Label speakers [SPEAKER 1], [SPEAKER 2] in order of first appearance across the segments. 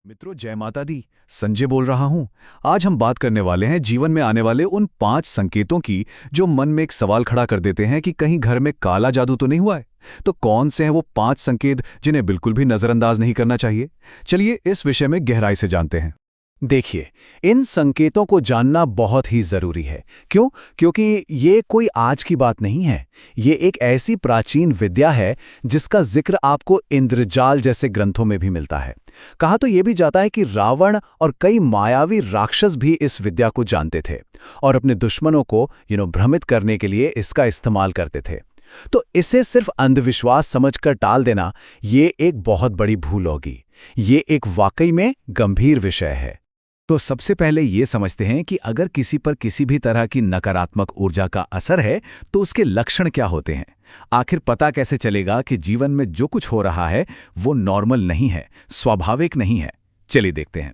[SPEAKER 1] मित्रों, जय माता दी। संजय बोल रहा हूं। आज हम बात करने वाले हैं जीवन में आने वाले उन 5 संकेतों की जो मन में एक सवाल खड़ा कर देते हैं कि कहीं घर में काला जादू तो नहीं हुआ है। तो कौन से हैं वो 5 संकेत जिन्हें बिल्कुल भी नजरअंदाज नहीं करना चाहिए। चलिए इस विषय में गहराई से जानते हैं। देखिए, इन संकेतों को जानना बहुत ही जरूरी है। क्यों? क्योंकि ये कोई आज की बात नहीं है। ये एक ऐसी प्राचीन विद्या है जिसका जिक्र आपको इंद्रजाल जैसे ग्रंथों में भी मिलता है। कहा तो ये भी जाता है कि रावण और कई मायावी राक्षस भी इस विद्या को जानते थे और अपने दुश्मनों को भ्रमित करने के लिए इसका इस्तेमाल करते थे। तो इसे सिर्फ अंधविश्वास समझकर टाल देना ये एक बहुत बड़ी भूल होगी। ये एक वाकई में गंभीर विषय है। तो सबसे पहले ये समझते हैं कि अगर किसी पर किसी भी तरह की नकारात्मक ऊर्जा का असर है तो उसके लक्षण क्या होते हैं। आखिर पता कैसे चलेगा कि जीवन में जो कुछ हो रहा है वो नॉर्मल नहीं है, स्वाभाविक नहीं है। चलिए देखते हैं।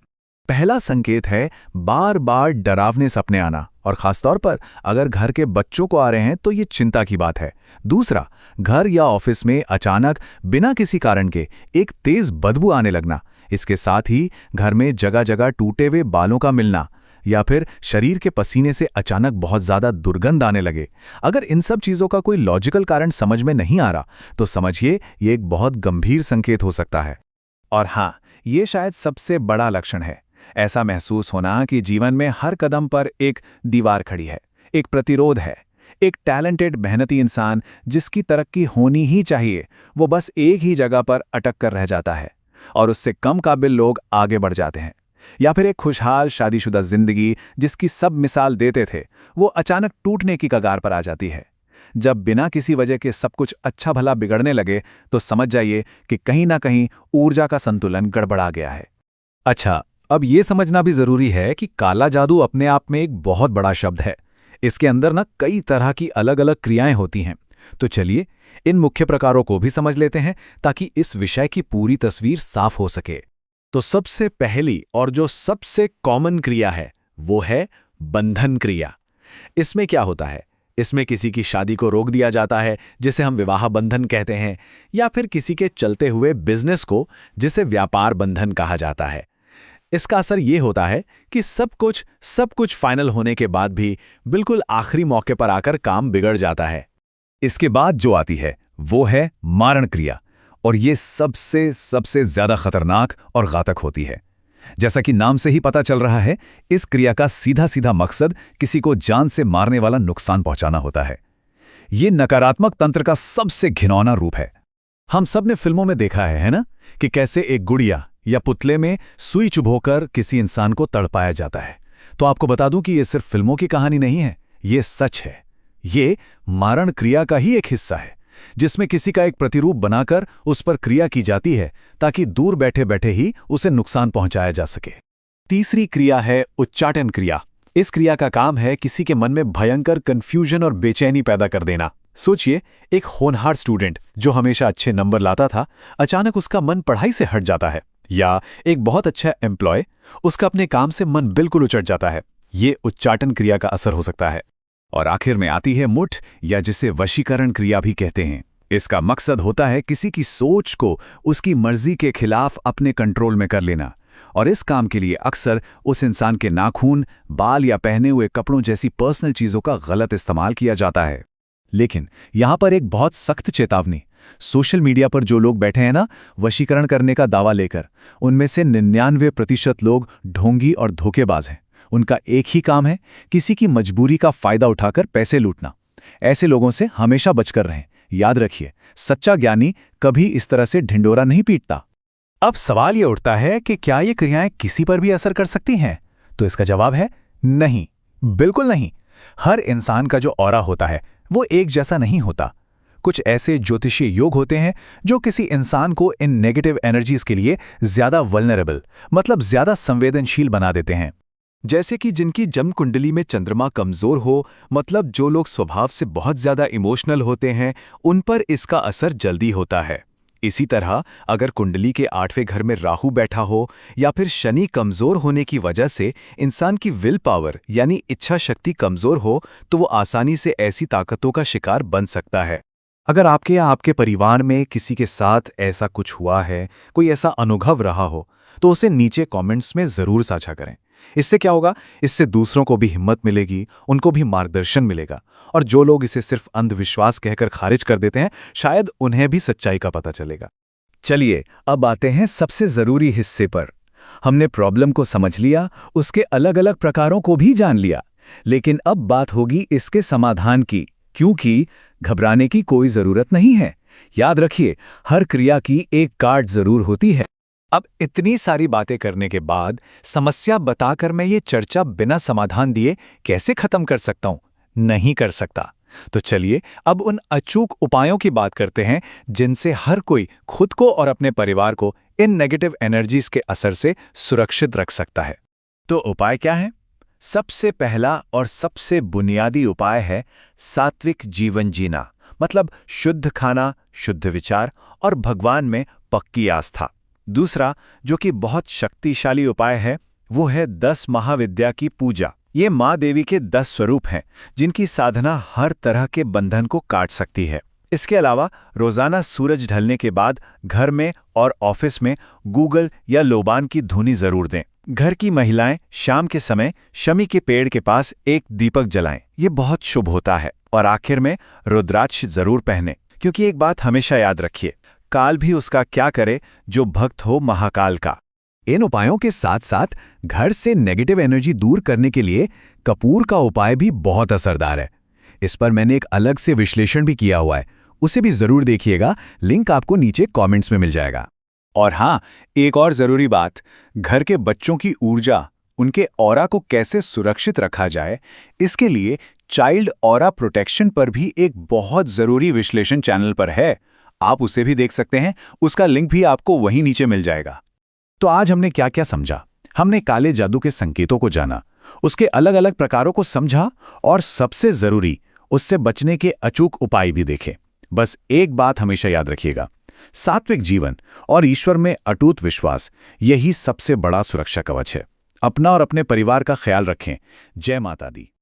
[SPEAKER 1] पहला संकेत है बार बार डरावने सपने आना, और खासतौर पर अगर घर के बच्चों को आ रहे हैं तो ये चिंता की बात है। दूसरा, घर या ऑफिस में अचानक बिना किसी कारण के एक तेज बदबू आने लगना। इसके साथ ही घर में जगह जगह टूटे हुए बालों का मिलना, या फिर शरीर के पसीने से अचानक बहुत ज्यादा दुर्गंध आने लगे। अगर इन सब चीजों का कोई लॉजिकल कारण समझ में नहीं आ रहा तो समझिए ये एक बहुत गंभीर संकेत हो सकता है। और हाँ, ये शायद सबसे बड़ा लक्षण है। ऐसा महसूस होना कि जीवन में हर कदम पर एक दीवार खड़ी है, एक प्रतिरोध है। एक टैलेंटेड मेहनती इंसान जिसकी तरक्की होनी ही चाहिए, वो बस एक ही जगह पर अटक कर रह जाता है और उससे कम काबिल लोग आगे बढ़ जाते हैं। या फिर एक खुशहाल शादीशुदा जिंदगी जिसकी सब मिसाल देते थे, वो अचानक टूटने की कगार पर आ जाती है। जब बिना किसी वजह के सब कुछ अच्छा भला बिगड़ने लगे तो समझ जाइए कि कहीं ना कहीं ऊर्जा का संतुलन गड़बड़ा गया है। अच्छा, अब ये समझना भी जरूरी है कि काला जादू अपने आप में एक बहुत बड़ा शब्द है। इसके अंदर कई तरह की अलग अलग क्रियाएं होती हैं। तो चलिए इन मुख्य प्रकारों को भी समझ लेते हैं ताकि इस विषय की पूरी तस्वीर साफ हो सके। तो सबसे पहली और जो सबसे कॉमन क्रिया है वो है बंधन क्रिया। इसमें क्या होता है? इसमें किसी की शादी को रोक दिया जाता है, जिसे हम विवाह बंधन कहते हैं, या फिर किसी के चलते हुए बिजनेस को, जिसे व्यापार बंधन कहा जाता है। इसका असर ये होता है कि सब कुछ फाइनल होने के बाद भी बिल्कुल आखिरी मौके पर आकर काम बिगड़ जाता है। इसके बाद जो आती है वो है मारण क्रिया, और ये सबसे ज्यादा खतरनाक और घातक होती है। जैसा कि नाम से ही पता चल रहा है, इस क्रिया का सीधा सीधा मकसद किसी को जान से मारने वाला नुकसान पहुंचाना होता है। ये नकारात्मक तंत्र का सबसे घिनौना रूप है। हम सब ने फिल्मों में देखा है ना, कि कैसे एक गुड़िया या पुतले में सुई चुभोकर किसी इंसान को तड़पाया जाता है। तो आपको बता दूं कि ये सिर्फ फिल्मों की कहानी नहीं है, ये सच है। ये मारण क्रिया का ही एक हिस्सा है, जिसमें किसी का एक प्रतिरूप बनाकर उस पर क्रिया की जाती है ताकि दूर बैठे बैठे ही उसे नुकसान पहुंचाया जा सके। तीसरी क्रिया है उच्चाटन क्रिया। इस क्रिया का काम है किसी के मन में भयंकर कंफ्यूजन और बेचैनी पैदा कर देना। सोचिए, एक होनहार स्टूडेंट जो हमेशा अच्छे नंबर लाता था, अचानक उसका मन पढ़ाई से हट जाता है। या एक बहुत अच्छा एम्प्लॉय, उसका अपने काम से मन बिल्कुल उचट जाता है। ये उच्चाटन क्रिया का असर हो सकता है। और आखिर में आती है मुठ, या जिसे वशीकरण क्रिया भी कहते हैं। इसका मकसद होता है किसी की सोच को उसकी मर्जी के खिलाफ अपने कंट्रोल में कर लेना, और इस काम के लिए अक्सर उस इंसान के नाखून, बाल या पहने हुए कपड़ों जैसी पर्सनल चीजों का गलत इस्तेमाल किया जाता है। लेकिन यहां पर एक बहुत सख्त चेतावनी। सोशल मीडिया पर जो लोग बैठे हैं ना वशीकरण करने का दावा लेकर, उनमें से 99% लोग ढोंगी और धोखेबाज हैं। उनका एक ही काम है किसी की मजबूरी का फायदा उठाकर पैसे लूटना। ऐसे लोगों से हमेशा बचकर रहें। याद रखिए, सच्चा ज्ञानी कभी इस तरह से ढिंडोरा नहीं पीटता। अब सवाल ये उठता है कि क्या ये क्रियाएं किसी पर भी असर कर सकती हैं? तो इसका जवाब है नहीं, बिल्कुल नहीं। हर इंसान का जो ऑरा होता है वो एक जैसा नहीं होता। कुछ ऐसे ज्योतिषीय योग होते हैं जो किसी इंसान को इन नेगेटिव एनर्जीज के लिए ज्यादा वल्नरेबल, मतलब ज्यादा संवेदनशील बना देते हैं। जैसे कि जिनकी जन्म कुंडली में चंद्रमा कमजोर हो, मतलब जो लोग स्वभाव से बहुत ज्यादा इमोशनल होते हैं, उन पर इसका असर जल्दी होता है। इसी तरह अगर कुंडली के 8वें घर में राहु बैठा हो, या फिर शनि कमजोर होने की वजह से इंसान की विल पावर यानी इच्छा शक्ति कमजोर हो, तो वो आसानी से ऐसी ताकतों का शिकार बन सकता है। अगर आपके या आपके परिवार में किसी के साथ ऐसा कुछ हुआ है, कोई ऐसा अनुभव रहा हो, तो उसे नीचे कमेंट्स में ज़रूर साझा करें। इससे क्या होगा? इससे दूसरों को भी हिम्मत मिलेगी, उनको भी मार्गदर्शन मिलेगा। और जो लोग इसे सिर्फ अंधविश्वास कहकर खारिज कर देते हैं, शायद उन्हें भी सच्चाई का पता चलेगा। चलिए, अब आते हैं सबसे ज़रूरी हिस्से पर। हमने प्रॉब्लम को समझ लिया, उसके अलग-अलग प्रकारों को भी जान लिया। लेकिन अब बात होगी इसके समाधान की, क्योंकि घबराने की कोई ज़रूरत नहीं है। याद रखिए, हर क्रिया की एक काट ज़रूर होती है। अब इतनी सारी बातें करने के बाद समस्या बताकर मैं ये चर्चा बिना समाधान दिए कैसे खत्म कर सकता हूं? नहीं कर सकता। तो चलिए अब उन अचूक उपायों की बात करते हैं जिनसे हर कोई खुद को और अपने परिवार को इन नेगेटिव एनर्जीज के असर से सुरक्षित रख सकता है। तो उपाय क्या है? सबसे पहला और सबसे बुनियादी उपाय है सात्विक जीवन जीना, मतलब शुद्ध खाना, शुद्ध विचार और भगवान में पक्की आस्था। दूसरा, जो कि बहुत शक्तिशाली उपाय है, वो है 10 महाविद्या की पूजा। ये माँ देवी के 10 स्वरूप हैं, जिनकी साधना हर तरह के बंधन को काट सकती है। इसके अलावा रोजाना सूरज ढलने के बाद घर में और ऑफिस में गूगल या लोबान की धुनी जरूर दें। घर की महिलाएं शाम के समय शमी के पेड़ के पास एक दीपक जलाएं, ये बहुत शुभ होता है। और आखिर में रुद्राक्ष जरूर पहनें, क्योंकि एक बात हमेशा याद रखिए, काल भी उसका क्या करे जो भक्त हो महाकाल का। इन उपायों के साथ साथ घर से नेगेटिव एनर्जी दूर करने के लिए कपूर का उपाय भी बहुत असरदार है। इस पर मैंने एक अलग से विश्लेषण भी किया हुआ है, उसे भी जरूर देखिएगा, लिंक आपको नीचे कमेंट्स में मिल जाएगा। और हाँ, एक और जरूरी बात, घर के बच्चों की ऊर्जा, उनके ऑरा को कैसे सुरक्षित रखा जाए, इसके लिए चाइल्ड ऑरा प्रोटेक्शन पर भी एक बहुत जरूरी विश्लेषण चैनल पर है। आप उसे भी देख सकते हैं, उसका लिंक भी आपको वहीं नीचे मिल जाएगा। तो आज हमने क्या क्या समझा? हमने काले जादू के संकेतों को जाना, उसके अलग अलग प्रकारों को समझा और सबसे जरूरी, उससे बचने के अचूक उपाय भी देखे। बस एक बात हमेशा याद रखिएगा, सात्विक जीवन और ईश्वर में अटूट विश्वास, यही सबसे बड़ा सुरक्षा कवच है। अपना और अपने परिवार का ख्याल रखें। जय माता दी।